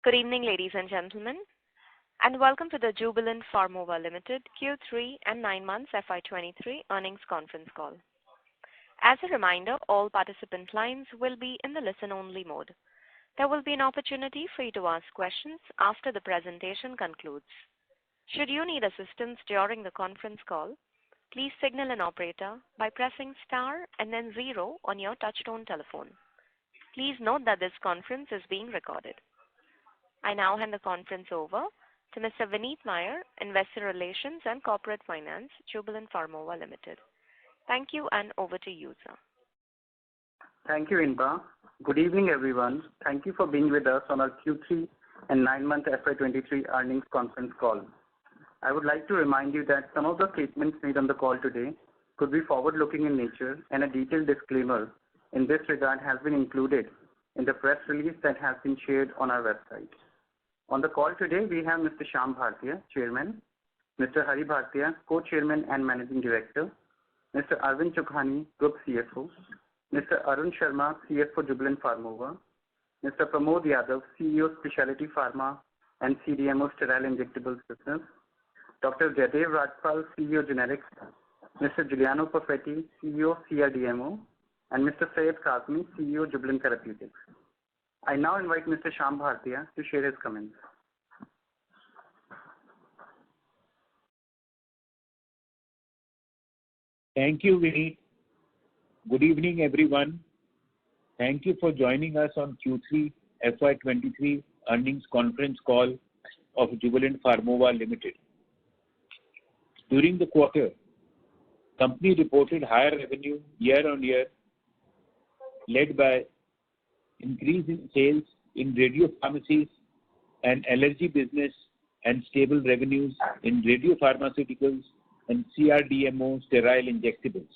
Good evening, ladies and gentlemen, and welcome to the Jubilant Pharmova Limited Q3 and 9 months FY23 earnings conference call. As a reminder, all participant lines will be in the listen-only mode. There will be an opportunity for you to ask questions after the presentation concludes. Should you need assistance during the conference call, please signal an operator by pressing star and then 0 on your touchtone telephone. Please note that this conference is being recorded. I now hand the conference over to Mr. Vineet Nair, Investor Relations and Corporate Finance, Jubilant Pharmova Limited. Thank you, and over to you, sir. Thank you, Inba. Good evening, everyone. Thank you for being with us on our Q3 and 9-month FY23 earnings conference call. I would like to remind you that some of the statements made on the call today could be forward-looking in nature, and a detailed disclaimer in this regard has been included in the press release that has been shared on our website. On the call today, we have Mr. Shyam Bhartia, Chairman, Mr. Hari Bhartia, Co-Chairman and Managing Director, Mr. Arvind Chokhani, Group CFO, Mr. Arun Sharma, CFO Jubilant Pharmova, Mr. Pramod Yadav, CEO Specialty Pharma and CDMO Sterile Injectables Business, Dr. Jaidev Rajpal, CEO Generics, Mr. Giuliano Perfetti, CEO CRDMO, and Mr. Syed Kazmi, CEO Jubilant Therapeutics. I now invite Mr. Shyam Bhartia to share his comments. Thank you, Vineet. Good evening, everyone. Thank you for joining us on Q3 FY23 earnings conference call of Jubilant Pharmova Limited. During the quarter, company reported higher revenue year-on-year, led by increase in sales in radiopharmacies and allergy business and stable revenues in radiopharmaceuticals and CRDMO sterile injectables.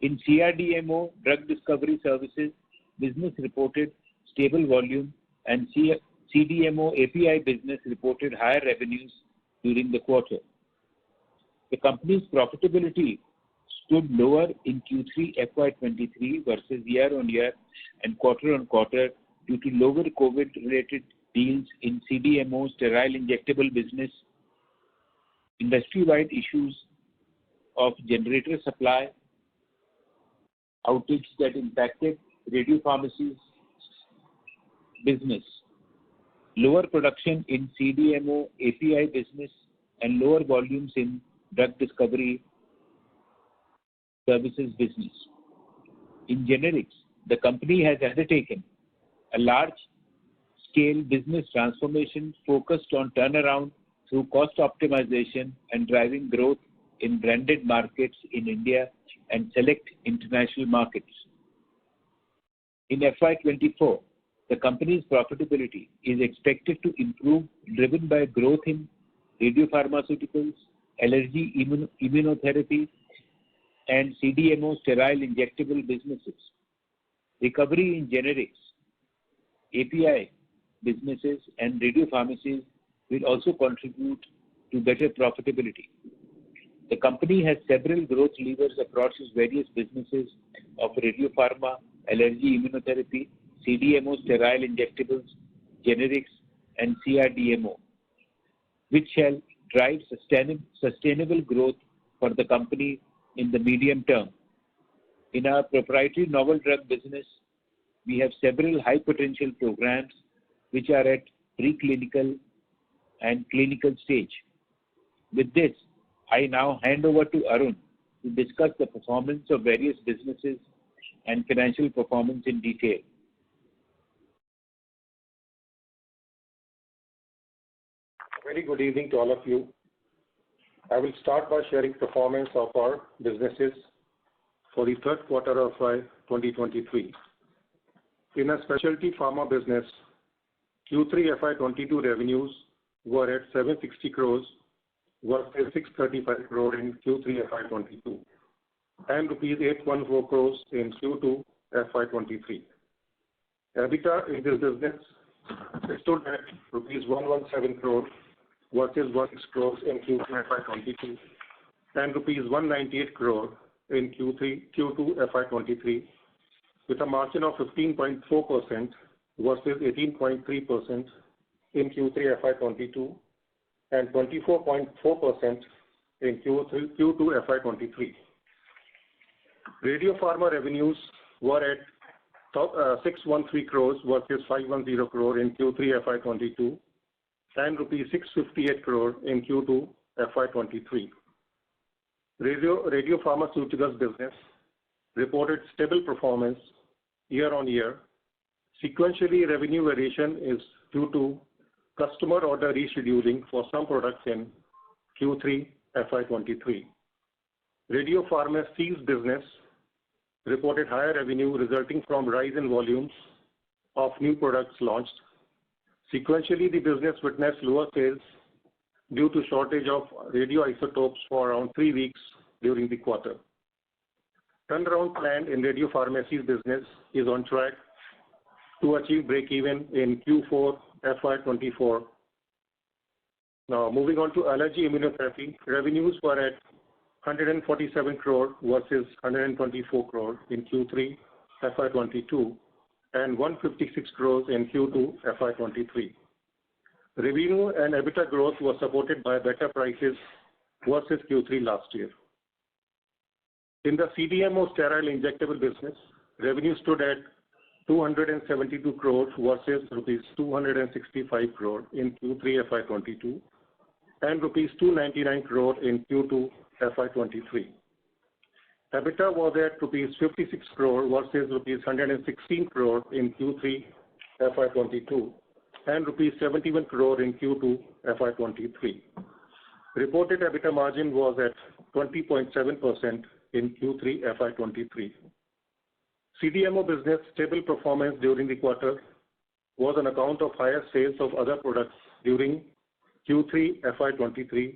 In CRDMO drug discovery services, business reported stable volume, and CDMO API business reported higher revenues during the quarter. The company's profitability stood lower in Q3 FY23 versus year-on-year and quarter-on-quarter due to lower COVID-related deals in CDMO sterile injectable business, industry-wide issues of generator supply, outage that impacted radiopharmacies business, lower production in CDMO API business, and lower volumes in drug discovery services business. In generics, the company has undertaken a large-scale business transformation focused on turnaround through cost optimization and driving growth in branded markets in India and select international markets. In FY24, the company's profitability is expected to improve, driven by growth in radiopharmaceuticals, allergy immunotherapy, and CDMO sterile injectable businesses. Recovery in generics, API businesses, and radiopharmacies will also contribute to better profitability. The company has several growth levers across its various businesses of radiopharma, allergy immunotherapy, CDMO sterile injectables, generics, and CRDMO, which shall drive sustainable growth for the company in the medium term. In our proprietary novel drug business, we have several high potential programs which are at preclinical and clinical stage. With this, I now hand over to Arun to discuss the performance of various businesses and financial performance in detail. Very good evening to all of you. I will start by sharing performance of our businesses for the third quarter of 2023. In a specialty pharma business, Q3 FY22 revenues were at 760 crores versus 635 crore in Q3 FY22 and rupees 814 crores in Q2 FY23. EBITDA in this business stood at rupees 117 crore versus 16 crores in Q3 FY22 and rupees 198 crore in Q2 FY23 with a margin of 15.4% versus 18.3% in Q3 FY22 and 24.4% in Q2 FY23. Radiopharma revenues were at 613 crores versus 510 crore in Q3 FY22 and rupees 658 crore in Q2 FY23. Radiopharmaceuticals business reported stable performance year on year. Sequentially, revenue variation is due to customer order rescheduling for some products in Q3 FY23. Radiopharmacies business reported higher revenue resulting from rise in volumes of new products launched. Sequentially, the business witnessed lower sales due to shortage of radioisotopes for around 3 weeks during the quarter. Turnaround plan in radiopharmacies business is on track to achieve break-even in Q4 FY24. Now, moving on to allergy immunotherapy, revenues were at 147 crore versus 124 crore in Q3 FY22 and 156 crores in Q2 FY23. Revenue and EBITDA growth was supported by better prices versus Q3 last year. In the CDMO sterile injectable business, revenue stood at 272 crores versus rupees 265 crore in Q3 FY22 and rupees 299 crore in Q2 FY23. EBITDA was at rupees 56 crore versus rupees 116 crore in Q3 FY22 and rupees 71 crore in Q2 FY23. Reported EBITDA margin was at 20.7% in Q3 FY23. CDMO business stable performance during the quarter was on account of higher sales of other products during Q3 FY23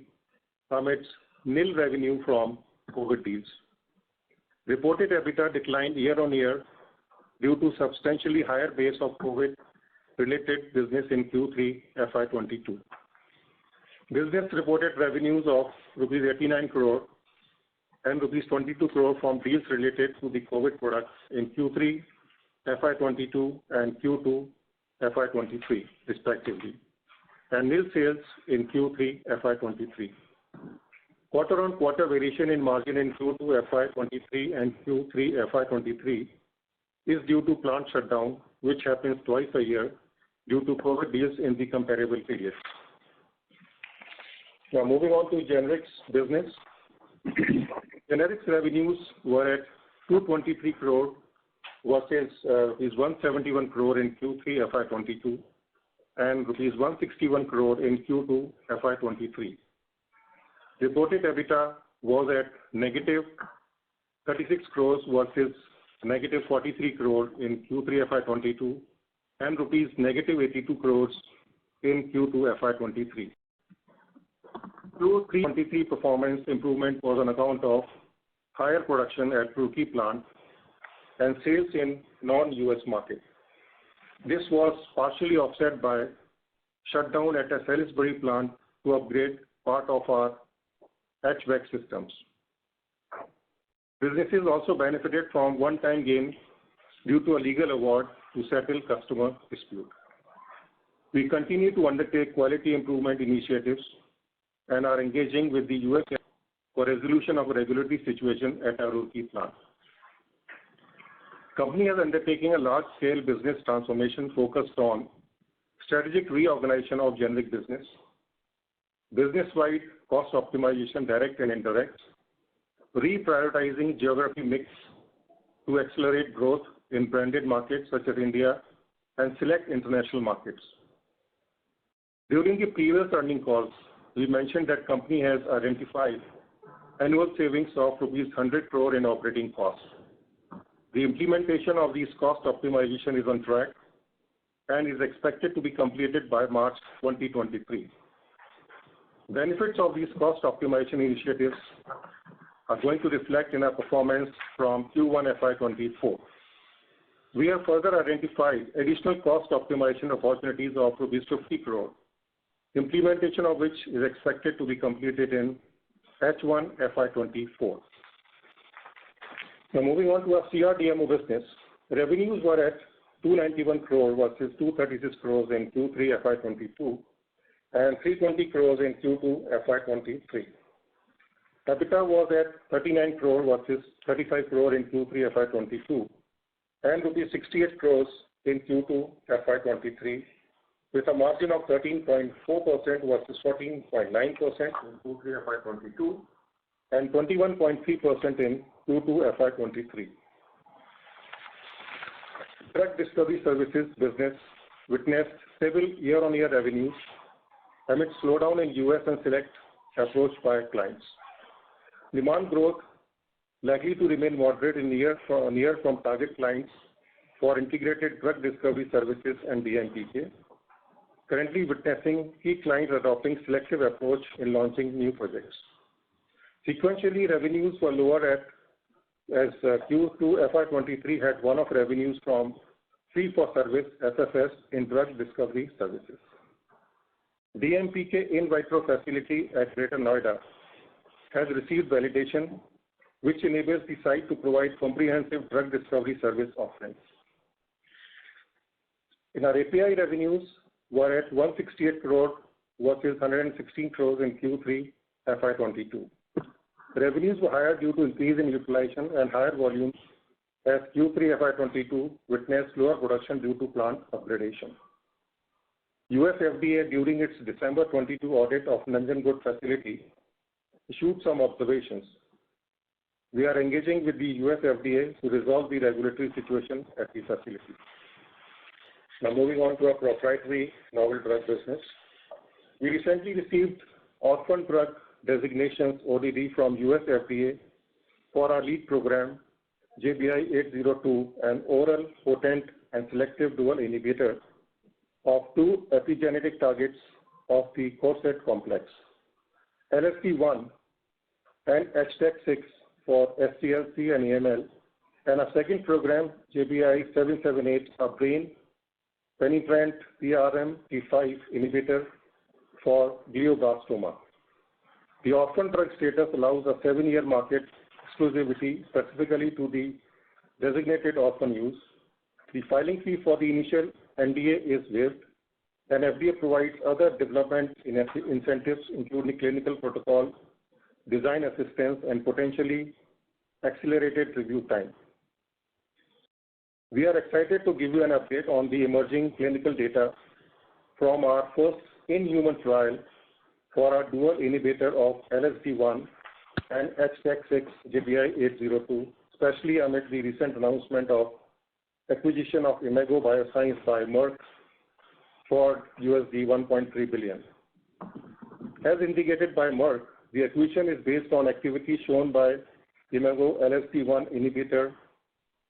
amidst nil revenue from COVID deals. Reported EBITDA declined year-on-year due to substantially higher base of COVID-related business in Q3 FY22. Business reported revenues of rupees 89 crore and rupees 22 crore from deals related to the COVID products in Q3 FY22 and Q2 FY23 respectively, and nil sales in Q3 FY23. Quarter-on-quarter variation in margin in Q2 FY23 and Q3 FY23 is due to plant shutdown, which happens twice a year due to COVID deals in the comparable period. Now, moving on to generics business. Generics revenues were at 223 crore versus rupees 171 crore in Q3 FY22 and rupees 161 crore in Q2 FY23. Reported EBITDA was at negative 36 crores versus negative 43 crore in Q3 FY22 and rupees negative 82 crores in Q2 FY23. Q3 23 performance improvement was on account of higher production at Roorkee plant and sales in non-US market. This was partially offset by shutdown at a Salisbury plant to upgrade part of our HVAC systems. Businesses also benefited from one-time gain due to a legal award to settle customer dispute. We continue to undertake quality improvement initiatives and are engaging with the US for resolution of a regulatory situation at our Roorkee plant. Company is undertaking a large-scale business transformation focused on strategic reorganization of generic business, business-wide cost optimization, direct and indirect, reprioritizing geography mix to accelerate growth in branded markets such as India and select international markets. During the previous earning calls, we mentioned that company has identified annual savings of rupees 100 crore in operating costs. The implementation of these cost optimization is on track and is expected to be completed by March 2023. Benefits of these cost optimization initiatives are going to reflect in our performance from Q1 FY24. We have further identified additional cost optimization opportunities of rupees 50 crore, implementation of which is expected to be completed in H1 FY24. Now, moving on to our CRDMO business, revenues were at 291 crore versus 236 crores in Q3 FY22 and 320 crores in Q2 FY23. EBITDA was at 39 crore versus 35 crore in Q3 FY22 and rupees 68 crores in Q2 FY23 with a margin of 13.4% versus 14.9% in Q3 FY22 and 21.3% in Q2 FY23. Drug discovery services business witnessed stable year-on-year revenues amid slowdown in US and select approach by clients. Demand growth likely to remain moderate in near from target clients for integrated drug discovery services and DMPK, currently witnessing key clients adopting selective approach in launching new projects. Sequentially, revenues were lower as Q2 FY23 had one-off revenues from fee-for-service SFS in drug discovery services. DMPK in vitro facility at Greater Noida has received validation, which enables the site to provide comprehensive drug discovery service offerings. In our API revenues were at 168 crore versus 116 crores in Q3 FY22. Revenues were higher due to increase in utilization and higher volumes as Q3 FY22 witnessed lower production due to plant upgradation. US FDA during its December 22 audit of Nanjangud facility issued some observations. We are engaging with the US FDA to resolve the regulatory situation at the facility. Now moving on to our proprietary novel drug business. We recently received orphan drug designations ODD from US FDA for our lead program JBI-802, an oral potent and selective dual inhibitor of two epigenetic targets of the corset complex, LSD1 and HTAC6 for SCLC and AML, and a second program JBI-778, a brain penetrant PRMT5 inhibitor for glioblastoma. The orphan drug status allows a 7-year market exclusivity specifically to the designated orphan use. The filing fee for the initial NDA is waived, and FDA provides other development incentives including clinical protocol, design assistance, and potentially accelerated review time. We are excited to give you an update on the emerging clinical data from our first in-human trial for our dual inhibitor of LSD1 and HTAC6 JBI-802, especially amid the recent announcement of acquisition of Imago Bioscience by Merck for USD 1.3 billion. As indicated by Merck, the acquisition is based on activity shown by Imago LSD1 inhibitor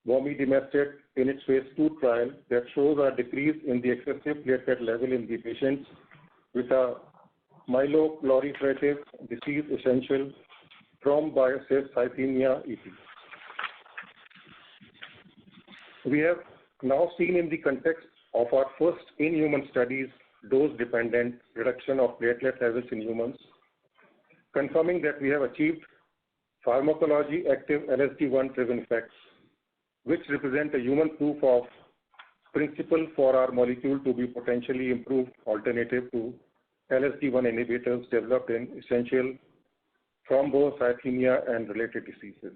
bomedemstat in its phase 2 trial that shows a decrease in the excessive platelet level in the patients with a myeloproliferative disease essential thrombocythemia (ET). We have now seen in the context of our first in-human studies dose-dependent reduction of platelet levels in humans, confirming that we have achieved pharmacology active LSD1 driven effects, which represent a human proof of principle for our molecule to be potentially improved alternative to LSD1 inhibitors developed in essential thrombocythemia and related diseases.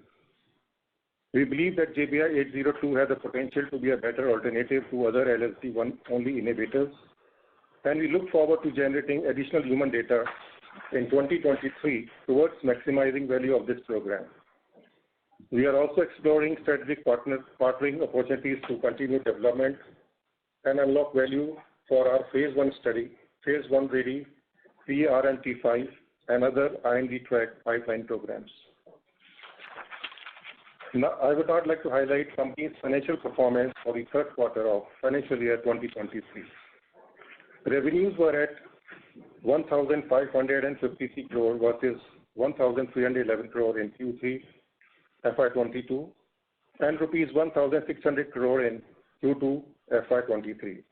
We believe that JBI-802 has the potential to be a better alternative to other LSD1 only inhibitors, and we look forward to generating additional human data in 2023 towards maximizing value of this program. We are also exploring strategic partnering opportunities to continue development and unlock value for our phase 1 study, phase 1 ready PRMT5 and other IND track pipeline programs. Now, I would not like to highlight company's financial performance for the third quarter of financial year 2023. Revenues were at 1,553 crore versus 1,311 crore in Q3 FY22 and rupees 1,600 crore in Q2 FY23.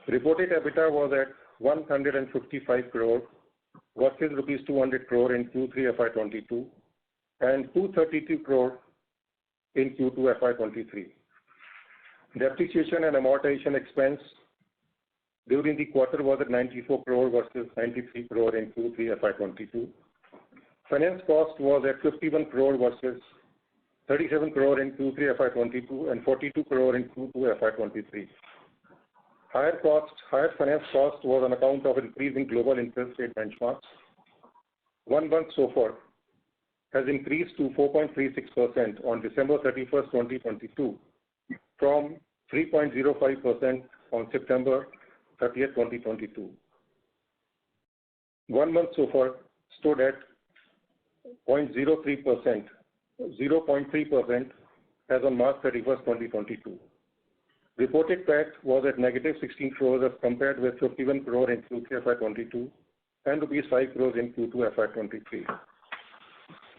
Reported EBITDA was at 155 crore versus rupees 200 crore in Q3 FY22 and 232 crore in Q2 FY23. Depreciation and amortization expense during the quarter was at 94 crore versus 93 crore in Q3 FY22. Finance cost was at 51 crore versus 37 crore in Q3 FY22 and 42 crore in Q2 FY23. Higher finance cost was on account of increase in global interest rate benchmarks. 1 month SOFR has increased to 4.36% on December 31st, 2022 from 3.05% on September 30th, 2022. 1 month SOFR stood at 0.03% as on March 31st, 2022. Reported PAT was at negative 16 crores as compared with 51 crore in Q3 FY22 and rupees 5 crores in Q2 FY23.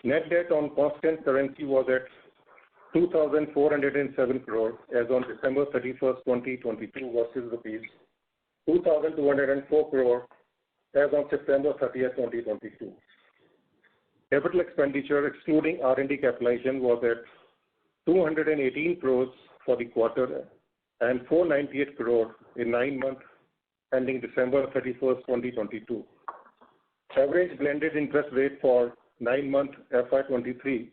Net debt on constant currency was at 2,407 crore as on December 31st, 2022 versus rupees 2,204 crore as on September 30th, 2022. Capital expenditure excluding R&D capitalization was at 218 crores for the quarter and 498 crore in 9 months ending December 31st, 2022. Average blended interest rate for 9-month FY23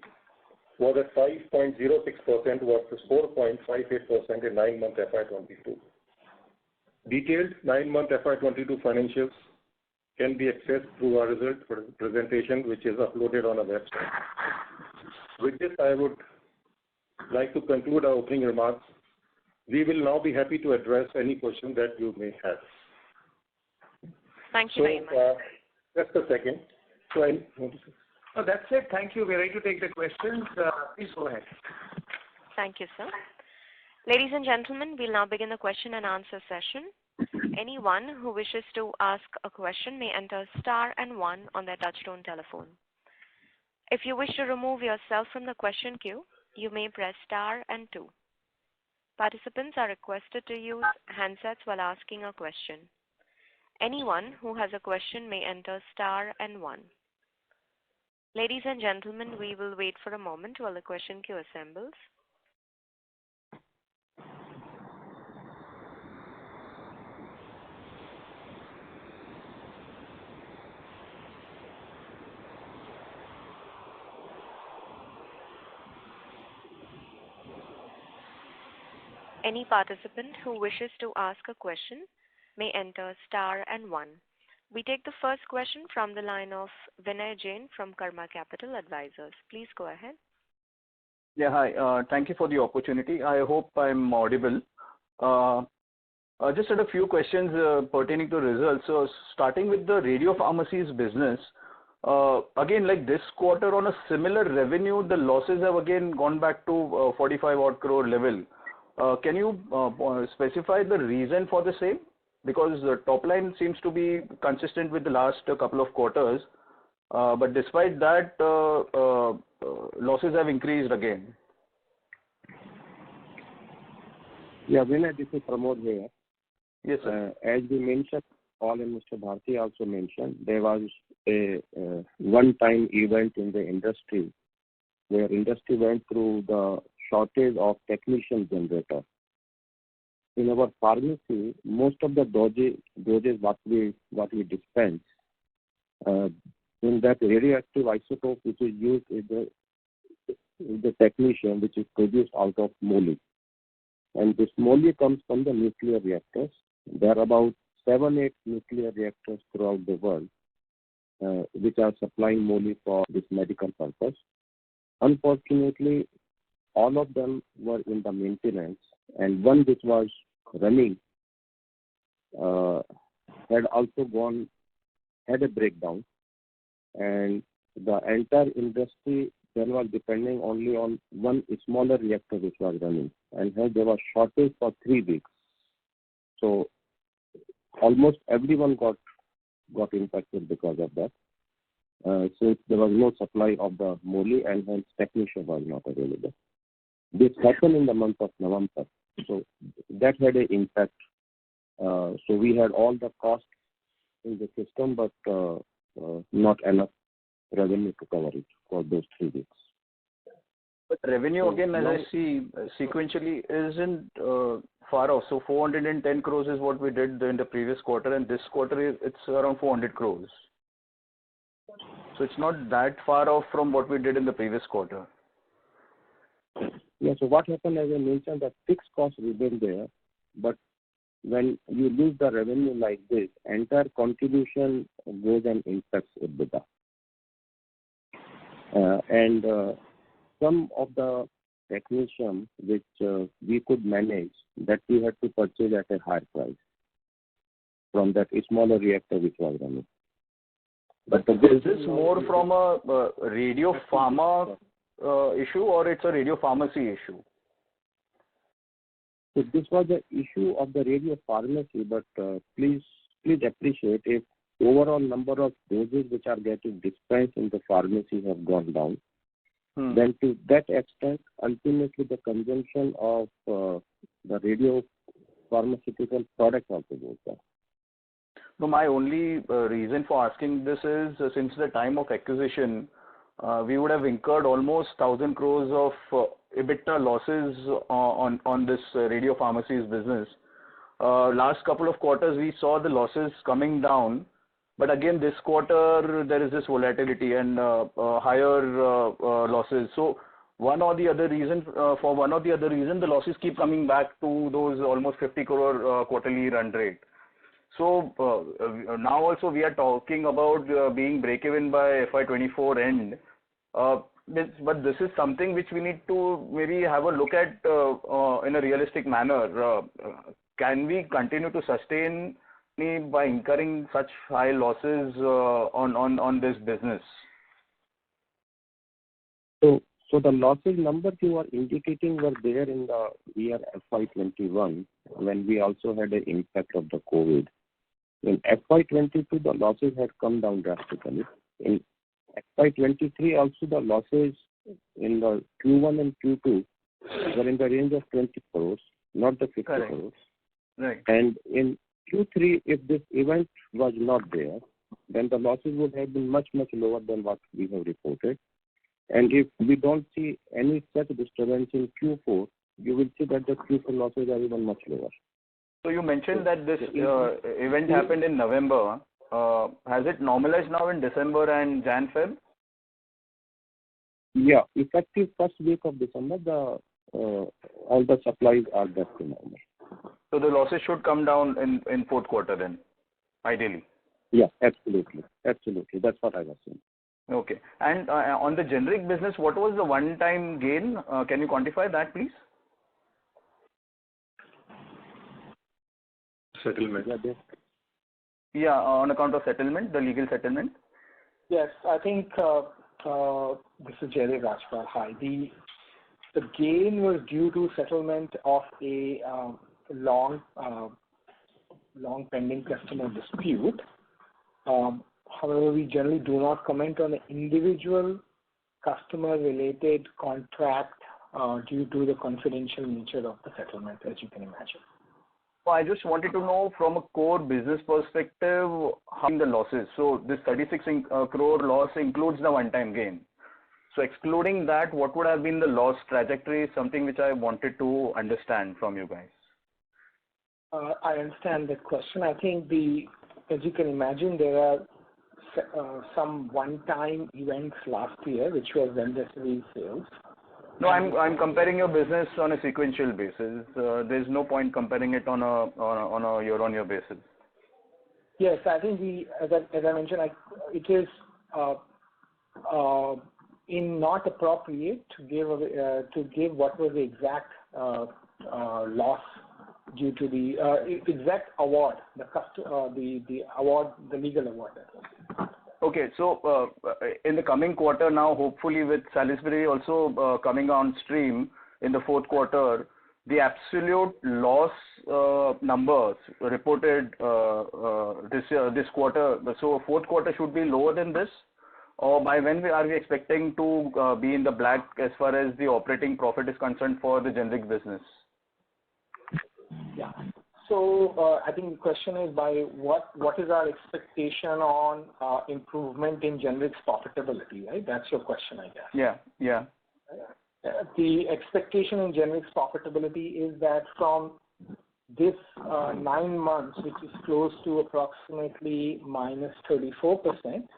was at 5.06% versus 4.58% in 9-month FY22. Detailed 9-month FY22 financials can be accessed through our result presentation, which is uploaded on our website. With this, I would like to conclude our opening remarks. We will now be happy to address any questions that you may have. Thank you very much. Just a second. No, that's it. Thank you. We're ready to take the questions. Please go ahead. Thank you, sir. Ladies and gentlemen, we'll now begin the question and answer session. Anyone who wishes to ask a question may enter star and 1 on their touchtone telephone. If you wish to remove yourself from the question queue, you may press star and 2. Participants are requested to use handsets while asking a question. Anyone who has a question may enter star and 1. Ladies and gentlemen, we will wait for a moment while the question queue assembles. Any participant who wishes to ask a question may enter star and 1. We take the first question from the line of Vinay Jain from Karma Capital Advisors. Please go ahead. Yeah, hi. Thank you for the opportunity. I hope I'm audible. I just had a few questions pertaining to results. So starting with the radio pharmacies business, again, like this quarter on a similar revenue, the losses have again gone back to 45 odd crore level. Can you specify the reason for the same? Because the top line seems to be consistent with the last couple of quarters, but despite that, losses have increased again. Yeah, Vinay, this is Pramod here. Yes, sir. As we mentioned, Paul and Mr. Bharti also mentioned, there was a one-time event in the industry where industry went through the shortage of technician generator. In our pharmacy, most of the doses what we dispense, in that radioactive isotope which is used is the technician which is produced out of moly. And this moly comes from the nuclear reactors. There are about 7-8 nuclear reactors throughout the world which are supplying moly for this medical purpose. Unfortunately, all of them were in the maintenance, and one which was running had a breakdown, and the entire industry then was depending only on one smaller reactor which was running, and hence there was shortage for 3 weeks. So almost everyone got impacted because of that, since there was no supply of the moly and hence technician was not available. This happened in the month of November, so that had an impact. So we had all the costs in the system, but not enough revenue to cover it for those 3 weeks. But revenue So again, as now, I see, sequentially isn't far off. So 410 crores is what we did in the previous quarter, and this quarter it's around 400 crores. So it's not that far off from what we did in the previous quarter. yeah, so what happened, as I mentioned, the fixed costs remain there, but when you lose the revenue like this, entire contribution goes and impacts EBITDA. And some of the technetium which we could manage, that we had to purchase at a higher price from that smaller reactor which was running. But is this more from a radio pharma issue, or it's a radio pharmacy issue? So this was the issue of the radio pharmacy, but please appreciate if overall number of doses which are getting dispensed in the pharmacy have gone down, then to that extent, ultimately the consumption of the radio pharmaceutical products also goes down. No, my only reason for asking this is since the time of acquisition, we would have incurred almost 1,000 crores of EBITDA losses on this radio pharmacies business. Last couple of quarters, we saw the losses coming down, but again, this quarter, there is this volatility and higher losses. So one or the other reason, the losses keep coming back to those almost 50 crore quarterly run rate. So now also we are talking about being break-even by FY24 end. But this is something which we need to maybe have a look at in a realistic manner. Can we continue to sustain by incurring such high losses on this business? So the losses numbers you are indicating were there in the year FY21 when we also had an impact of the COVID. In FY22, the losses had come down drastically. In FY23, also the losses in the Q1 and Q2 were in the range of 20 crores, not the 50 Correct. crores. Right. And in Q3, if this event was not there, then the losses would have been much, much lower than what we have reported. And if we don't see any such disturbance in Q4, you will see that the Q4 losses are even much lower. So you mentioned that this event happened in November. Has it normalized now in December and Jan-Feb? Yeah, effective first week of December, all the supplies are back to normal. So the losses should come down in fourth quarter then, ideally. Yeah, absolutely. Absolutely. That's what I was saying. Okay. And on the generic business, what was the one-time gain? Can you quantify that, please? Settlement. Yeah, on account of settlement, the legal settlement. Yes, I think this is Jerry Rajpal. Hi. The gain was due to settlement of a long pending customer dispute. However, we generally do not comment on the individual customer-related contract due to the confidential nature of the settlement, as you can imagine. So I just wanted to know from a core business perspective, how the losses. So this 36 crore loss includes the one-time gain. So excluding that, what would have been the loss trajectory? Something which I wanted to understand from you guys. I understand that question. I think as you can imagine, there are some one-time events last year, which was remdesivir sales. No, I'm comparing your business on a sequential basis. There's no point comparing it on a year-on-year basis. Yes, I think as I mentioned, it is not appropriate to give what was the exact loss due to the exact award, the award, the legal award. Okay, so in the coming quarter now, hopefully with Salisbury also coming on stream in the fourth quarter, the absolute loss numbers reported this quarter, so fourth quarter should be lower than this? Or by when are we expecting to be in the black as far as the operating profit is concerned for the generic business? Yeah. So I think the question is by what is our expectation on improvement in generics profitability, right? That's your question, I guess. Yeah. The expectation in generics profitability is that from this 9 months, which is close to approximately minus 34%,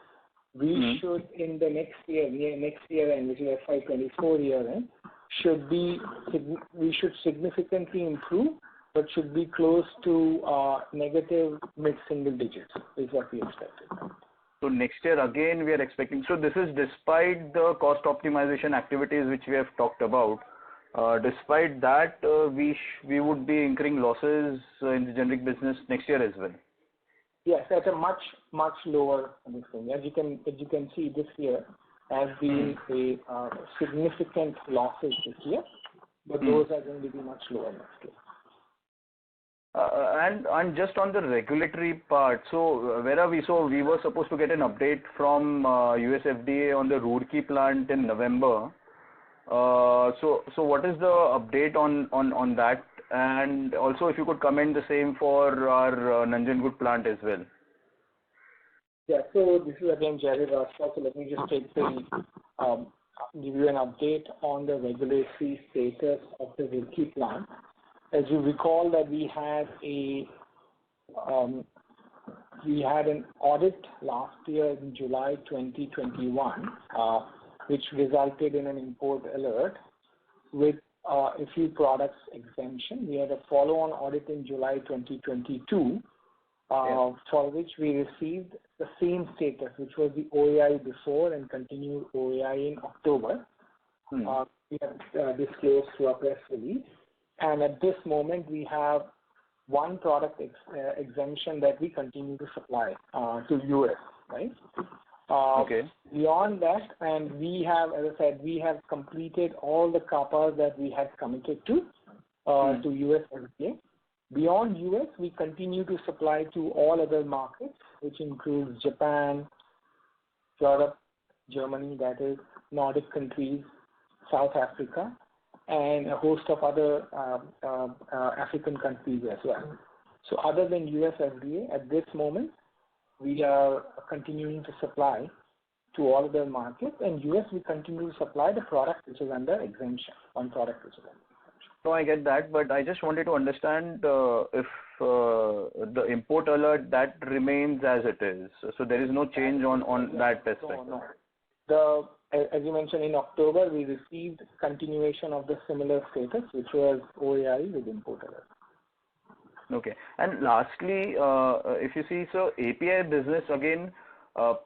we should in the next year end, which is FY24 year end, we should significantly improve, but should be close to negative mid-single digits is what we expected. So next year again we are expecting. So this is despite the cost optimization activities which we have talked about. Despite that, we would be incurring losses in the generic business next year as well. Yes, at a much lower thing. As you can see, this year has been a significant losses this year, but those are going to be much lower next year. And just on the regulatory part, so where are we? So we were supposed to get an update from US FDA on the Roorkee plant in November. So what is the update on that? And also if you could comment the same for our Nanjangud plant as well. Yeah, so this is again Jerry Rasta, so let me just take give you an update on the regulatory status of the Roorkee plant. As you recall that we had an audit last year in July 2021, which resulted in an import alert with a few products exemption. We had a follow-on audit in July 2022, for which we received the same status, which was the OAI before and continued OAI in October. We have disclosed through our press release. And at this moment, we have one product exemption that we continue to supply to US, right? Okay. Beyond that, and we have, as I said, we have completed all the CAPAs that we had committed to US FDA. Beyond US, we continue to supply to all other markets, which includes Japan, Europe, Germany, that is, Nordic countries, South Africa, and a host of other African countries as well. So other than US FDA, at this moment, we are continuing to supply to all other markets, and US we continue to supply the product which is under exemption, one product which is under exemption. No, I get that, but I just wanted to understand if the import alert that remains as it is. So there is no change on that aspect. No. As you mentioned, in October, we received continuation of the similar status, which was OAI with import alert. Okay. And lastly, if you see, so API business, again,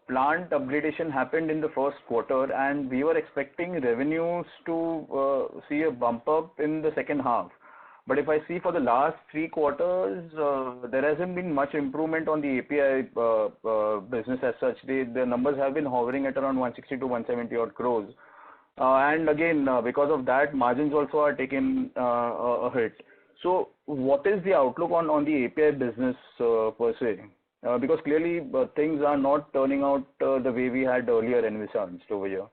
plant upgradation happened in the first quarter, and we were expecting revenues to see a bump up in the second half. But if I see for the last 3 quarters, there hasn't been much improvement on the API business as such. The numbers have been hovering at around 160 to 170 odd crores. And again, because of that, margins also are taking a hit. So what is the outlook on the API business per se? Because clearly things are not turning out the way we had earlier envisaged over here.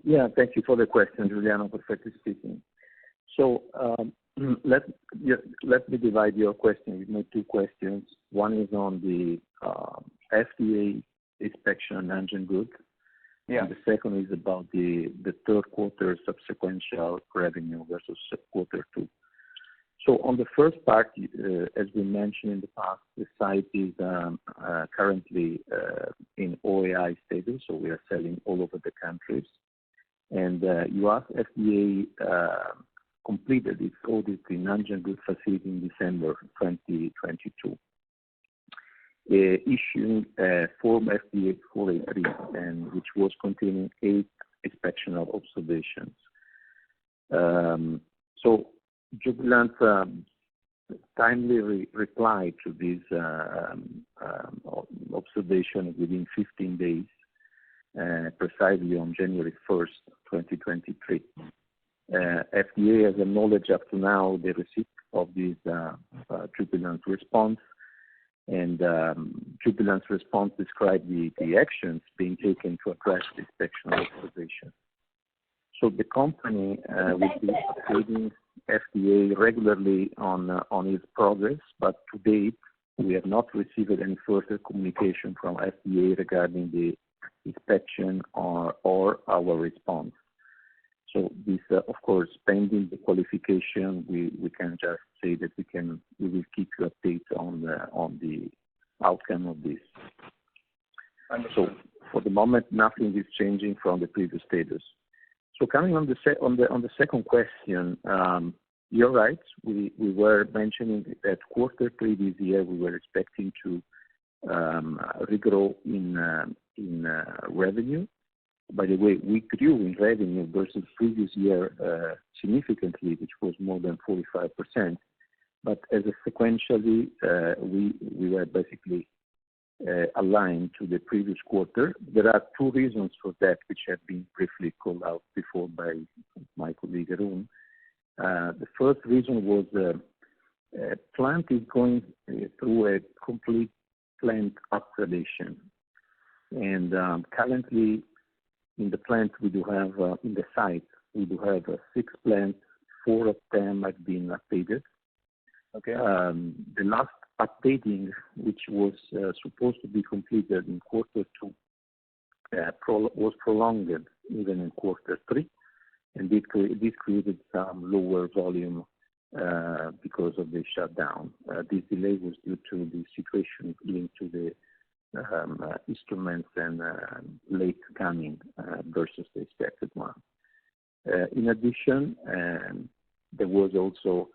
Yeah, thank you for the question, Giuliano Perfetti speaking. So let me divide your question. You made 2 questions. One is on the FDA inspection on Nanjangud. Yeah. And the second is about the third quarter subsequential revenue versus quarter 2. So on the first part, as we mentioned in the past, the site is currently in OAI status, so we are selling all over the countries. And US FDA completed its audit in Nanjangud facility in December 2022, issuing a Form FDA 483, and which was containing 8 inspectional observations. So Jubilant timely replied to this observation within 15 days, precisely on January 1st, 2023. FDA has acknowledged up to now the receipt of this Jubilant response, and Jubilant's response described the actions being taken to address the inspection observation. So the company will be updating FDA regularly on its progress, but to date we have not received any further communication from FDA regarding the inspection or our response. So this, of course, pending the qualification, we can just say that we will keep you updated on the outcome of this. So for the moment, nothing is changing from the previous status. So coming on the second question, you're right. We were mentioning that quarter 3 this year we were expecting to regrow in revenue. By the way, we grew in revenue versus previous year significantly, which was more than 45%. But as a sequentially, we were basically aligned to the previous quarter. There are two reasons for that, which have been briefly called out before by my colleague Arun. The first reason was plant is going through a complete plant upgradation, and currently in the plant we do have in the site we do have 6 plants. 4 of them have been updated. Okay. The last updating, which was supposed to be completed in quarter 2, was prolonged even in quarter 3, and this created some lower volume because of the shutdown. This delay was due to the situation linked to the instruments and late coming versus the expected one. In addition, there was also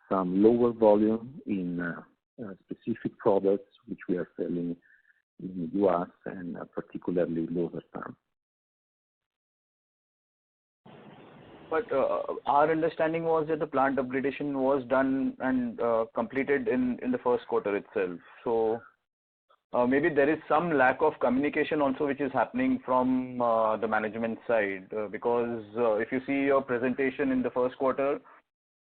some lower volume in specific products which we are selling in the U.S. and particularly Losartan. But our understanding was that the plant upgradation was done and completed in the first quarter itself. So maybe there is some lack of communication also which is happening from the management side because if you see your presentation in the first quarter,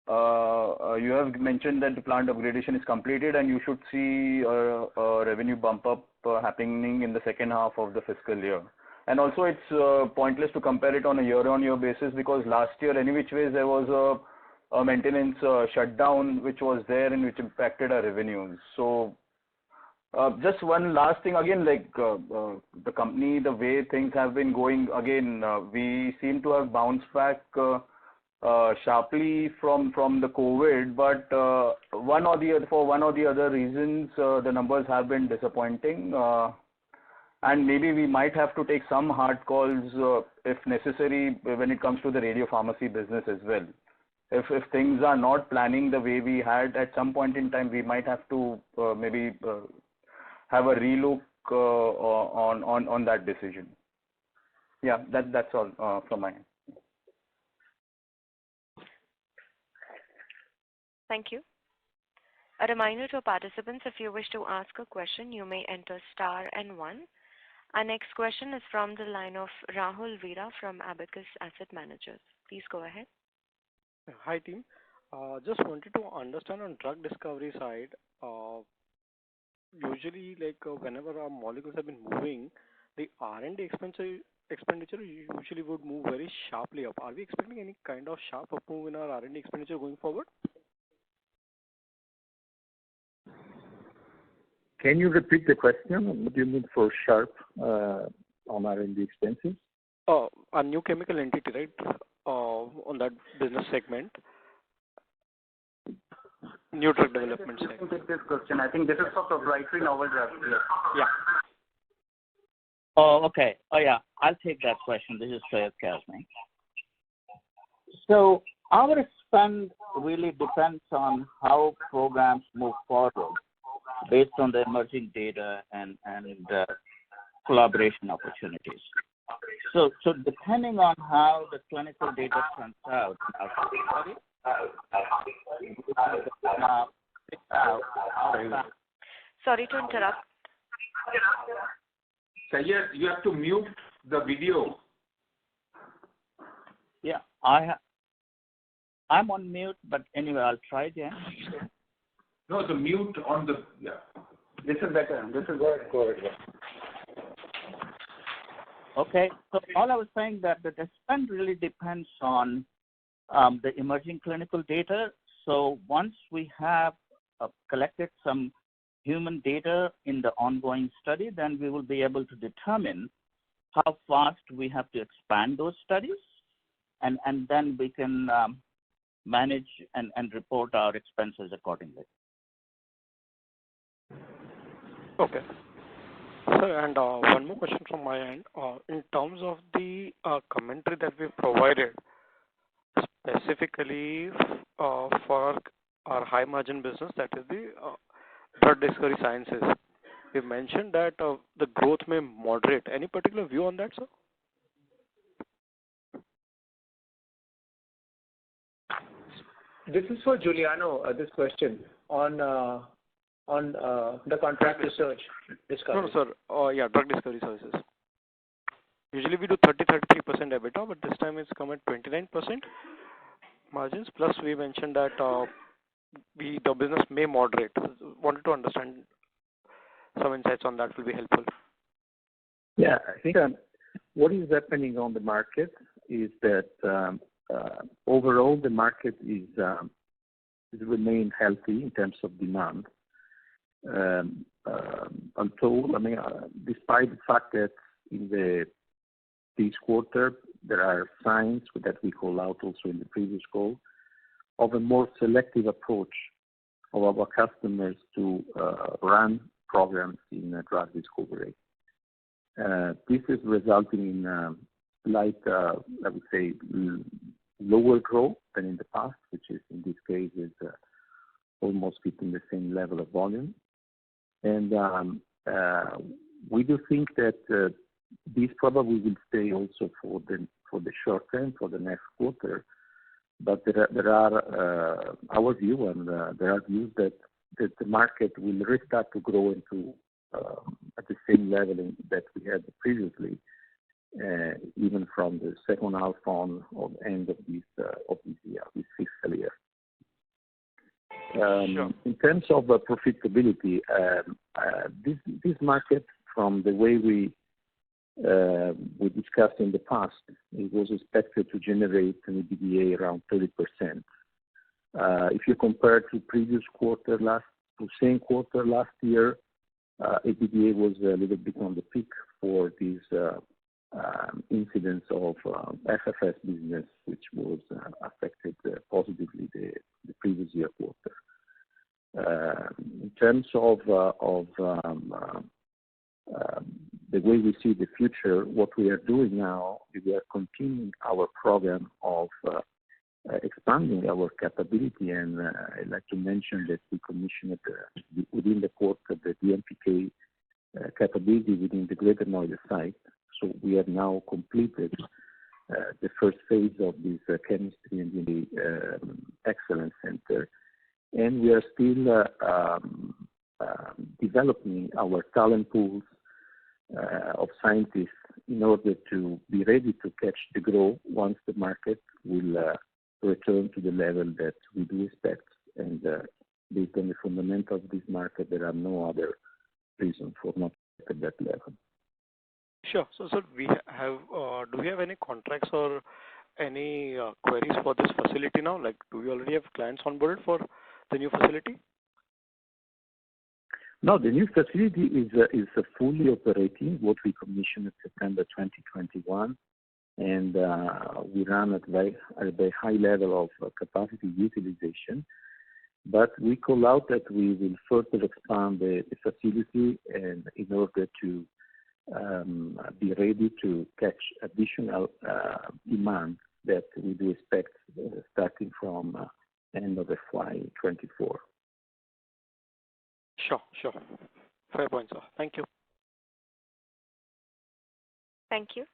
you have mentioned that the plant upgradation is completed and you should see a revenue bump up happening in the second half of the fiscal year. And also it's pointless to compare it on a year-on-year basis because last year, any which ways, there was a maintenance shutdown which was there and which impacted our revenues. So just one last thing again, like the company, the way things have been going, again, we seem to have bounced back sharply from the COVID, but for one or the other reasons, the numbers have been disappointing. And maybe we might have to take some hard calls if necessary when it comes to the radiopharmacy business as well. If things are not planning the way we had at some point in time, we might have to maybe have a relook on that decision. Yeah, that's all from my end. Thank you. A reminder to participants, if you wish to ask a question, you may enter star and 1. Our next question is from the line of Rahul Veera from Abacus Asset Managers. Please go ahead. Hi, team. Just wanted to understand on drug discovery side, usually like whenever our molecules have been moving, the R&D expenditure usually would move very sharply up. Are we expecting any kind of sharp up move in our R&D expenditure going forward? Can you repeat the question? What do you mean for sharp on R&D expenses? A new chemical entity, right? On that business segment. New drug development segment. I can take this question. I think this is for proprietary novel drugs. Yeah. Oh, okay. Oh, yeah. I'll take that question. This is Syed Kazmi. So our spend really depends on how programs move forward based on the emerging data and collaboration opportunities. So depending on how the clinical data turns out, Sorry to interrupt. Syed, you have to mute the video. Yeah, I'm on mute, but anyway, I'll try again. No, the mute on the, yeah. This is better. This is good. Go ahead. Okay, so all I was saying that the spend really depends on the emerging clinical data. So once we have collected some human data in the ongoing study, then we will be able to determine how fast we have to expand those studies, and then we can manage and report our expenses accordingly. Okay. Sir, and one more question from my end. In terms of the commentary that we've provided, specifically for our high margin business, that is the drug discovery sciences, we mentioned that the growth may moderate. Any particular view on that, sir? This is for Giuliano, this question on the contract research discovery. No, sir. Yeah, drug discovery services. Usually we do 33% EBITDA, but this time it's come at 29% margins. Plus we mentioned that the business may moderate. Wanted to understand some insights on that will be helpful. Yeah, I think what is happening on the market is that overall the market is remain healthy in terms of demand. Despite the fact that in this quarter there are signs that we call out also in the previous call of a more selective approach of our customers to run programs in drug discovery. This is resulting in slight, I would say, lower growth than in the past, which is in this case is almost hitting the same level of volume. And we do think that this probably will stay also for the short term, for the next quarter. But there are our view, and there are views that the market will restart to grow into at the same level that we had previously, even from the second half on or end of this year, this fiscal year. Sure. In terms of profitability, this market, from the way we discussed in the past, it was expected to generate an EBITDA around 30%. If you compare to previous quarter same quarter last year, EBITDA was a little bit on the peak for these incidents of FFS business, which was affected positively the previous year quarter. In terms of the way we see the future, what we are doing now is we are continuing our program of expanding our capability, and I'd like to mention that we commissioned within the quarter the DMPK capability within the Greater Noida site. So we have now completed the first phase of this chemistry and the excellence center, and we are still developing our talent pools of scientists in order to be ready to catch the growth once the market will return to the level that we do expect. And based on the fundamentals of this market, there are no other reasons for not at that level. Sure. So we have, do we have any contracts or any queries for this facility now? Like, do we already have clients on board for the new facility? No, the new facility is fully operating, what we commissioned in September 2021, and we run at a very high level of capacity utilization. But we call out that we will further expand the facility and in order to be ready to catch additional demand that we do expect starting from end of FY24. Sure. Fair point, sir. Thank you. Thank you.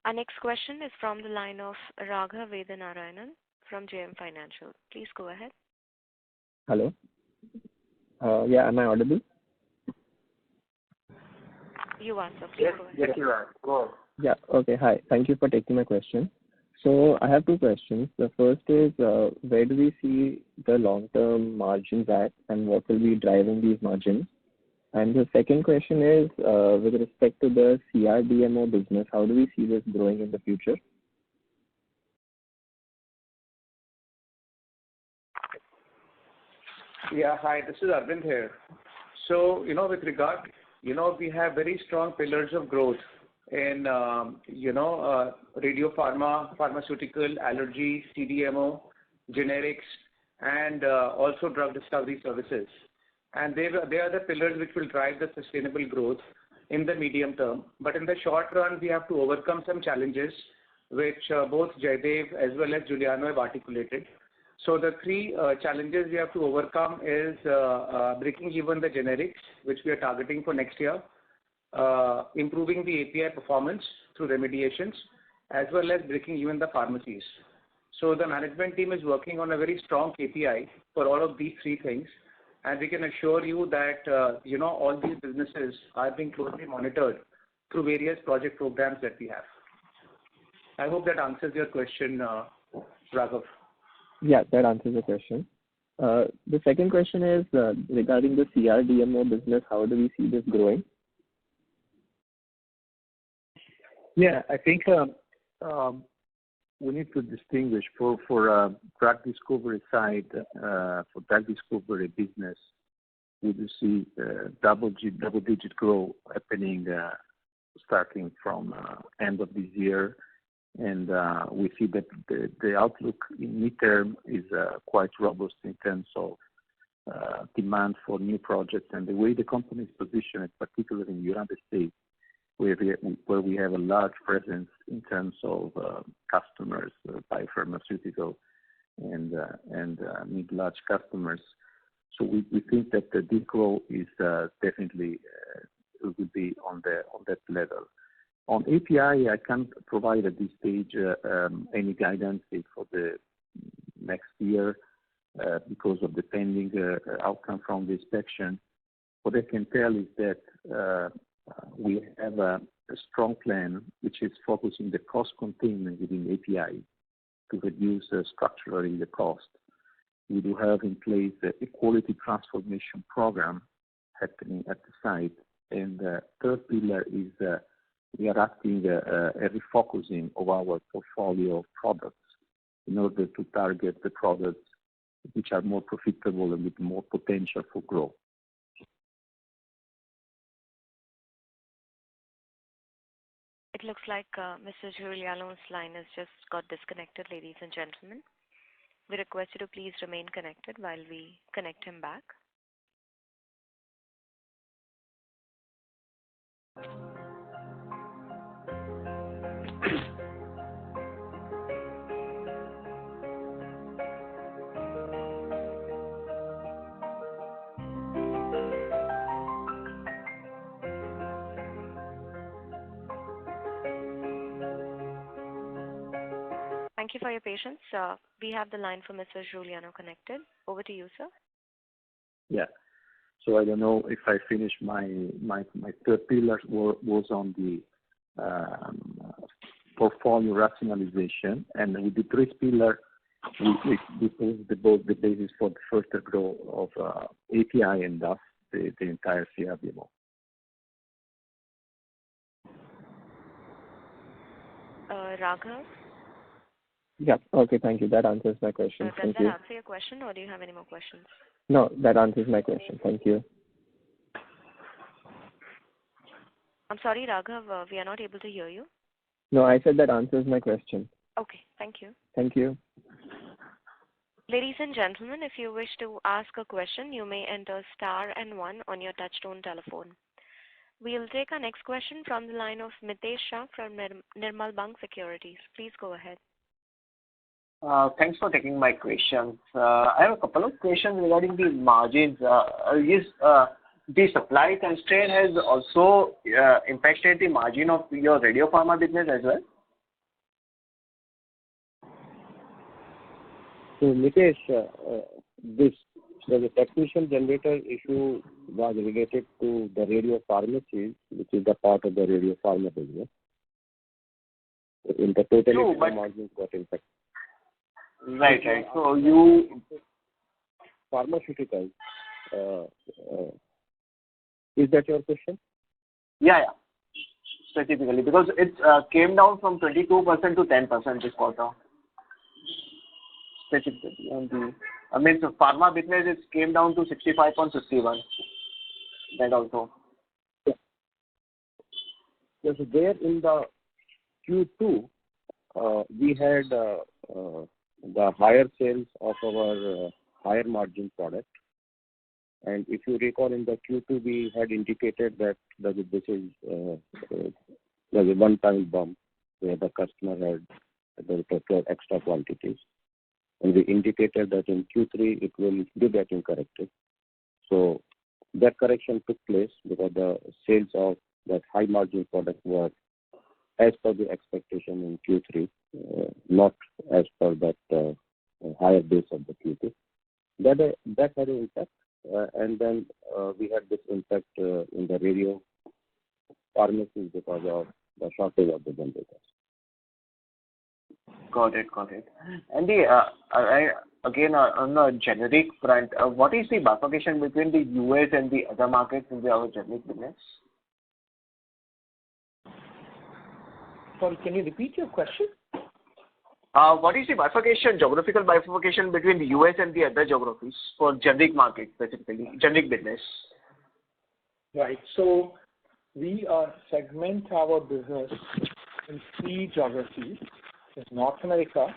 Our next question is from the line of Raghav Vedanarayanan from JM Financial. Please go ahead. Hello. Yeah, am I audible? You are, sir. Please go ahead. Yes, you are. Go on. Yeah. Okay. Hi. Thank you for taking my question. So I have two questions. The first is, where do we see the long-term margins at, and what will be driving these margins? And the second question is, with respect to the CRDMO business, how do we see this growing in the future? Yeah, hi, this is Arvind here. So, with regard, we have very strong pillars of growth in, radio pharma, pharmaceutical, allergy, CDMO, generics, and also drug discovery services. And they are the pillars which will drive the sustainable growth in the medium term. But in the short run, we have to overcome some challenges which both Jaidev as well as Giuliano have articulated. So the three challenges we have to overcome is breaking even the generics, which we are targeting for next year, improving the API performance through remediations, as well as breaking even the pharmacies. So the management team is working on a very strong KPI for all of these three things, and we can assure you that all these businesses are being closely monitored through various project programs that we have. I hope that answers your question, Raghav. Yeah, that answers the question. The second question is regarding the CRDMO business. How do we see this growing? Yeah, I think we need to distinguish for drug discovery side, for drug discovery business, we do see double-digit growth happening starting from end of this year. And we see that the outlook in midterm is quite robust in terms of demand for new projects and the way the company is positioned, particularly in the United States, where we have a large presence in terms of customers, biopharmaceutical and mid-large customers. So we think that this growth is definitely will be on that level. On API, I can't provide at this stage any guidance for the next year because of the pending outcome from the inspection. What I can tell is that we have a strong plan which is focusing the cost containment within API to reduce structurally the cost. We do have in place a quality transformation program happening at the site. And the third pillar is we are acting a refocusing of our portfolio of products in order to target the products which are more profitable and with more potential for growth. It looks like Mr. Giuliano's line has just got disconnected, ladies and gentlemen. We request you to please remain connected while we connect him back. Thank you for your patience. We have the line for Mr. Giuliano connected. Over to you, sir. Yeah. So I don't know if I finished my third pillar was on the portfolio rationalization, and with the third pillar, we pose the basis for the further growth of API and thus the entire CRDMO. Raghav? Yeah. Okay. Thank you. That answers my question. Does Thank that you. answer your question, or do you have any more questions? No, that answers my question. Thank you. I'm sorry, Raghav, we are not able to hear you. No, I said that answers my question. Okay, thank you. Thank you. Ladies and gentlemen, if you wish to ask a question, you may enter star and 1 on your touchtone telephone. We'll take our next question from the line of Mitesh Shah from Nirmal Bang Securities. Please go ahead. Thanks for taking my questions. I have a couple of questions regarding the margins. The supply constraint has also impacted the margin of your radiopharma business as well? So, Mitesh, the technician generator issue was related to the radio pharmacies, which is the part of the radio pharma business. In the totality, the margins got impacted. Right. So you... Pharmaceuticals, is that your question? Yeah. Specifically, because it came down from 22% to 10% this quarter. Specifically, so pharma business it came down to 65.51. That also. Because there in the Q2, we had the higher sales of our higher margin product. And if you recall, in the Q2, we had indicated that this is there's a one-time bump where the customer had procured extra quantities. And we indicated that in Q3, it will be getting corrected. So that correction took place because the sales of that high margin product were as per the expectation in Q3, not as per that higher base of the Q2. That had an impact. And then we had this impact in the radio pharmacies because of the shortage of the generators. Got it. And again, on the generic front, what is the bifurcation between the US and the other markets in our generic business? Sorry, can you repeat your question? What is the geographical bifurcation between the US and the other geographies for generic market, specifically, generic business? Right. So we segment our business in 3 geographies. It's North America,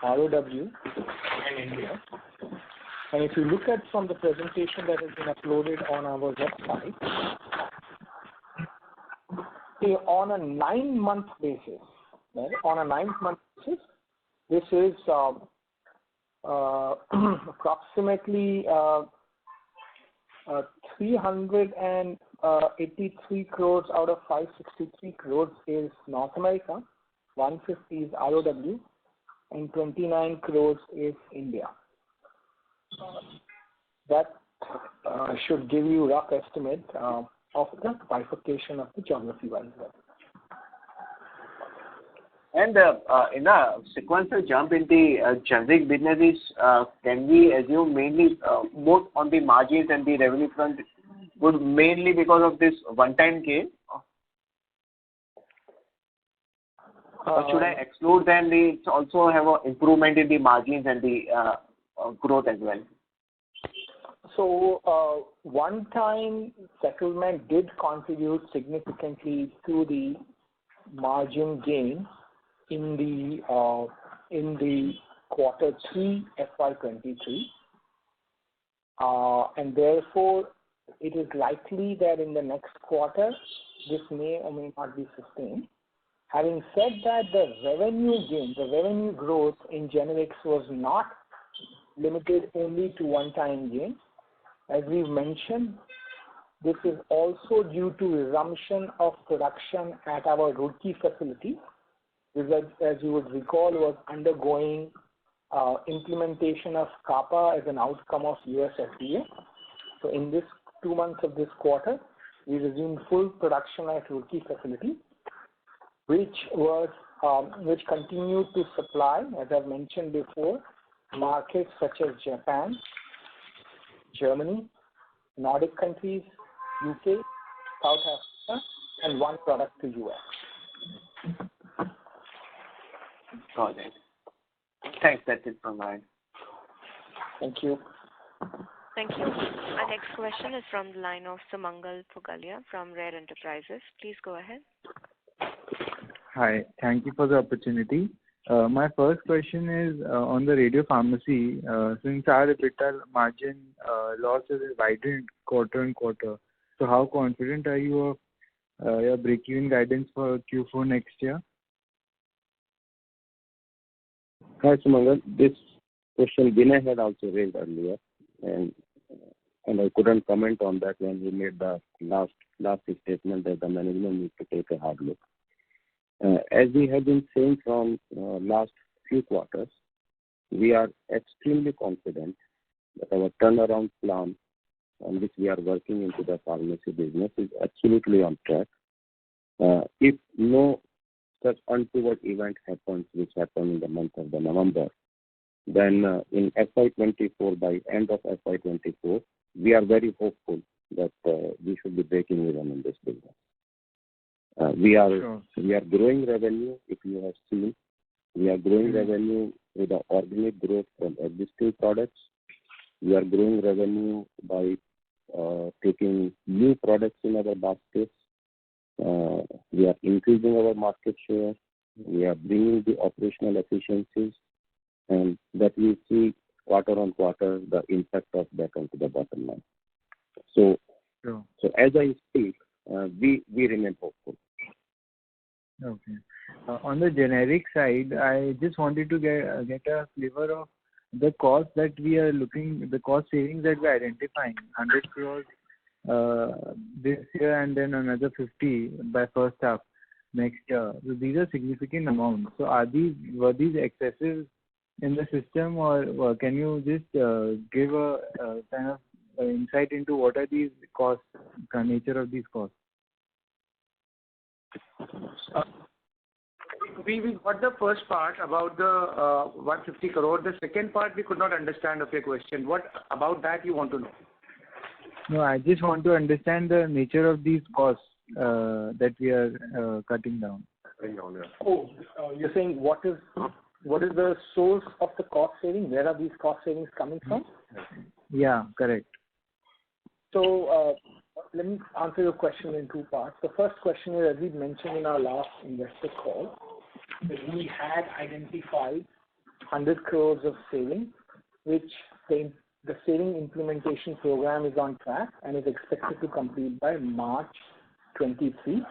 ROW, and India. And if you look at from the presentation that has been uploaded on our website, on a 9-month basis, right? On a 9-month basis, this is approximately 383 crores out of 563 crores is North America, 150 is ROW, and 29 crores is India. That should give you a rough estimate of the bifurcation of the geography-wise. And in a sequential jump in the generic businesses, can we assume mainly both on the margins and the revenue front would mainly because of this one-time gain? Or should I exclude then we also have an improvement in the margins and the growth as well? So one-time settlement did contribute significantly to the margin gain in the quarter 3 FY23, and therefore it is likely that in the next quarter this may or may not be sustained. Having said that, the revenue gain, the revenue growth in generics was not limited only to one-time gain. As we've mentioned, this is also due to resumption of production at our Roorkee facility, which, as you would recall, was undergoing implementation of CAPA as an outcome of US FDA. So in this 2 months of this quarter, we resumed full production at Roorkee facility, which continued to supply, as I've mentioned before, markets such as Japan, Germany, Nordic countries, UK, South Africa, and 1 product to US. Got it. Thanks. That's it from mine. Thank you. Thank you. Our next question is from the line of Sumangal Pugalia from Rare Enterprises. Please go ahead. Hi. Thank you for the opportunity. My first question is on the radio pharmacy. Since our EBITDA margin losses is widened quarter on quarter, so how confident are you of your break-even guidance for Q4 next year? Hi, Sumangal. This question Vinay had also raised earlier, and I couldn't comment on that when he made the last statement that the management needs to take a hard look. As we have been saying from last few quarters, we are extremely confident that our turnaround plan on which we are working into the pharmacy business is absolutely on track. If no such untoward event happens, which happened in the month of November, then in FY24, by end of FY24, we are very hopeful that we should be breaking even in this business. We are growing revenue, if you have seen. We are growing revenue with the organic growth from existing products. We are growing revenue by taking new products in our baskets. We are increasing our market share. We are bringing the operational efficiencies, and that we see quarter on quarter the impact of that onto the bottom line. So, Sure. so as I speak, we remain hopeful. Okay. On the generic side, I just wanted to get a flavor of the cost that we are looking, the cost savings that we are identifying, 100 crores this year and then another 50 by first half next year. So these are significant amounts. So were these excessive in the system, or can you just give a kind of insight into what are these costs, the nature of these costs? We got the first part about the 150 crore. The second part we could not understand of your question. What about that you want to know? No, I just want to understand the nature of these costs that we are cutting down. You're saying what is the source of the cost saving? Where are these cost savings coming from? Yeah, correct. So let me answer your question in two parts. The first question is, as we mentioned in our last investor call, that we had identified 100 crores of savings, which the saving implementation program is on track and is expected to complete by March 23.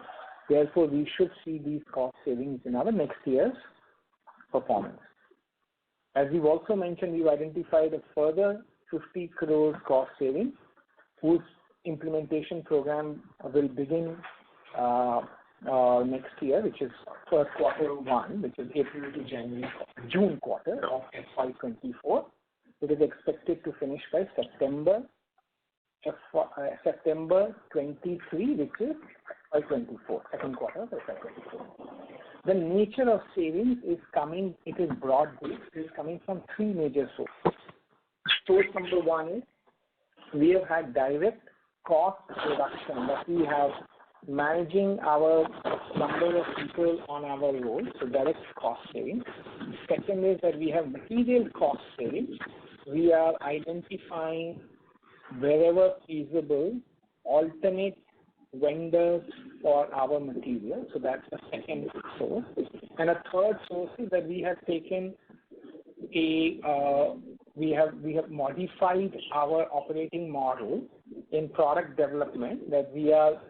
Therefore, we should see these cost savings in our next year's performance. As we've also mentioned, we've identified a further 50 crores cost savings, whose implementation program will begin next year, which is first quarter one, which is April to June quarter of FY24. It is expected to finish by September 23, which is FY24, second quarter of FY24. The nature of savings is coming, it is broad-based, it is coming from three major sources. Source number one is we have had direct cost reduction, that we have managing our number of people on our roll, so direct cost savings. Second is that we have material cost savings. We are identifying wherever feasible alternate vendors for our material, so that's the second source. And a third source is that we have taken we have modified our operating model in product development, that we are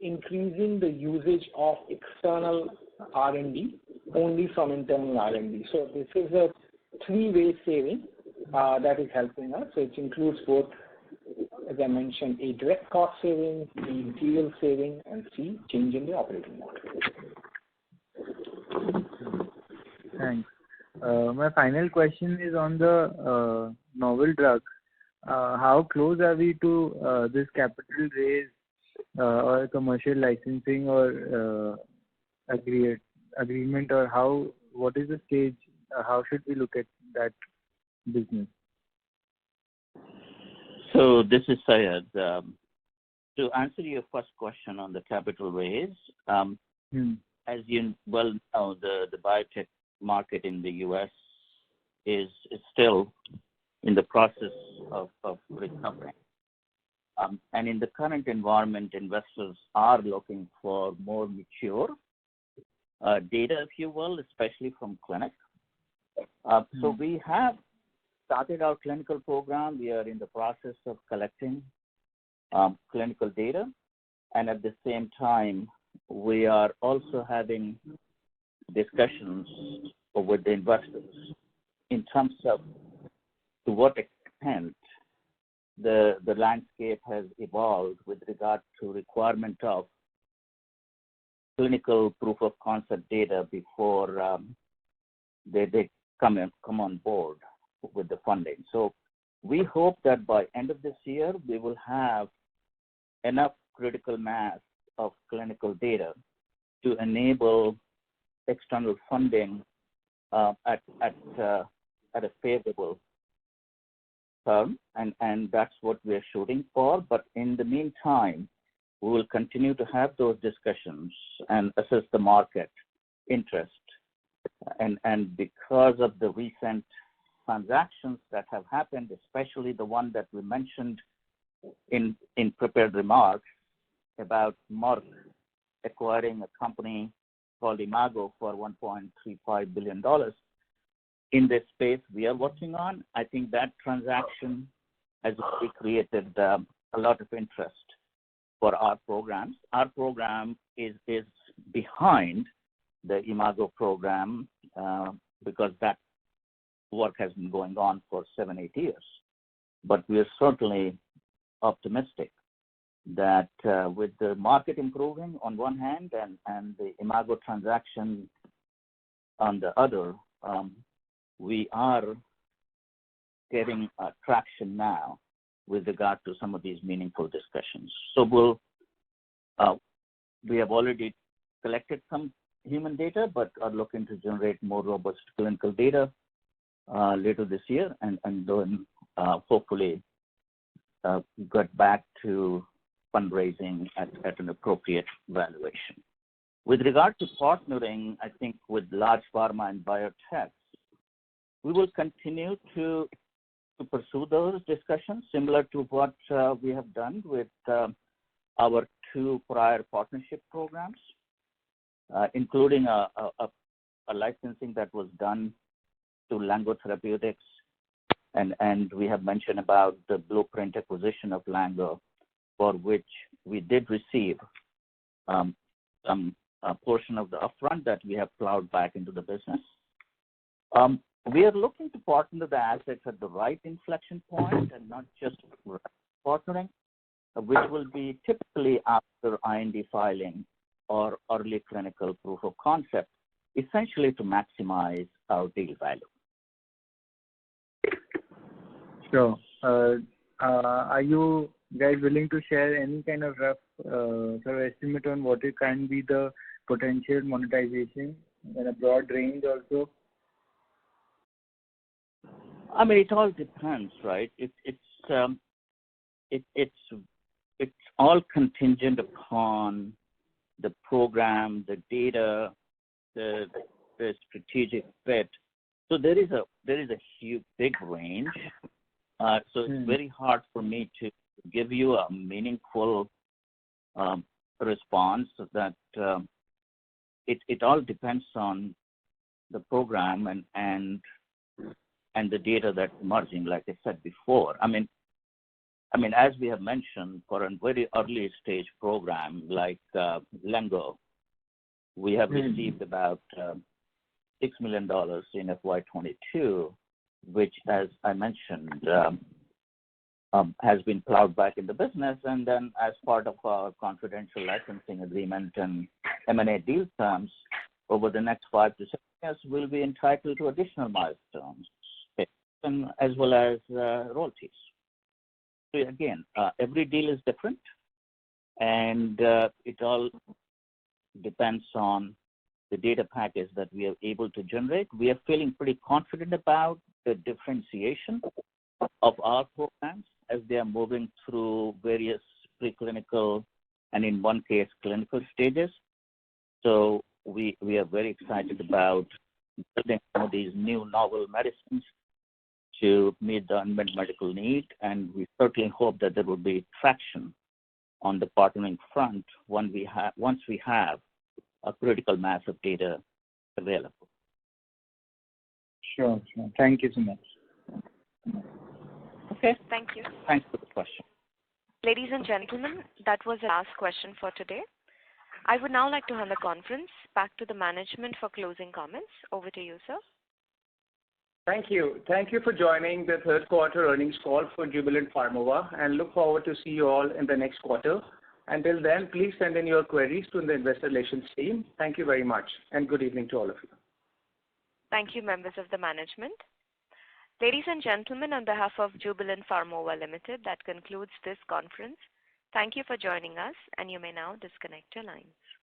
increasing the usage of external R&D only from internal R&D. So this is a three-way saving that is helping us. So it includes both, as I mentioned, a direct cost saving, B, material saving, and C, change in the operating model. Thanks. My final question is on the novel drugs. How close are we to this capital raise or commercial licensing or agreement, or what is the stage? How should we look at that business? So this is Syed. To answer your first question on the capital raise, as you well know, the biotech market in the U.S. is still in the process of recovering. And in the current environment, investors are looking for more mature data, if you will, especially from clinic. So we have started our clinical program. We are in the process of collecting clinical data. And at the same time, we are also having discussions with the investors in terms of to what extent the landscape has evolved with regard to requirement of clinical proof of concept data before they come on board with the funding. So we hope that by end of this year, we will have enough critical mass of clinical data to enable external funding at a favorable term, and that's what we're shooting for. But in the meantime, we will continue to have those discussions and assess the market interest. And because of the recent transactions that have happened, especially the one that we mentioned in prepared remarks about Merck acquiring a company called Imago for $1.35 billion in this space we are working on. I think that transaction has really created a lot of interest for our programs. Our program is behind the Imago program because that work has been going on for 7-8 years. But we are certainly optimistic that with the market improving on one hand and the Imago transaction on the other, we are getting traction now with regard to some of these meaningful discussions. So we have already collected some human data, but are looking to generate more robust clinical data later this year, and then hopefully get back to fundraising at an appropriate valuation. With regard to partnering, I think with large pharma and biotechs, we will continue to pursue those discussions similar to what we have done with our 2 prior partnership programs, including a licensing that was done to Lango Therapeutics, and we have mentioned about the Blueprint acquisition of Lango, for which we did receive some portion of the upfront that we have plowed back into the business. We are looking to partner the assets at the right inflection point and not just partnering, which will be typically after IND filing or early clinical proof of concept, essentially to maximize our deal value. Sure. Are you guys willing to share any kind of rough sort of estimate on what it can be the potential monetization in a broad range also? I mean, it all depends, right? It's all contingent upon the program, the data, the strategic fit. So there is a huge big range. So it's very hard for me to give you a meaningful response. That it all depends on the program and the data that's emerging. Like I said before, I mean, as we have mentioned, for a very early stage program like Lango, we have received about $6 million in FY22, which, as I mentioned, has been plowed back in the business. And then as part of our confidential licensing agreement and M&A deal terms, over the next 5 to 7 years, we'll be entitled to additional milestones, and as well as royalties. So again, every deal is different, and it all depends on the data package that we are able to generate. We are feeling pretty confident about the differentiation of our programs as they are moving through various preclinical and, in one case, clinical stages. So we are very excited about building some of these new novel medicines to meet the unmet medical need, and we certainly hope that there will be traction on the partnering front once we have a critical mass of data available. Sure. Thank you so much. Okay. Thank you. Thanks for the question. Ladies and gentlemen, that was the last question for today. I would now like to hand the conference back to the management for closing comments. Over to you, sir. Thank you. Thank you for joining the third quarter earnings call for Jubilant Pharmova, and look forward to see you all in the next quarter. Until then, please send in your queries to the investor relations team. Thank you very much, and good evening to all of you. Thank you, members of the management. Ladies and gentlemen, on behalf of Jubilant Pharmova Limited, that concludes this conference. Thank you for joining us, and you may now disconnect your line.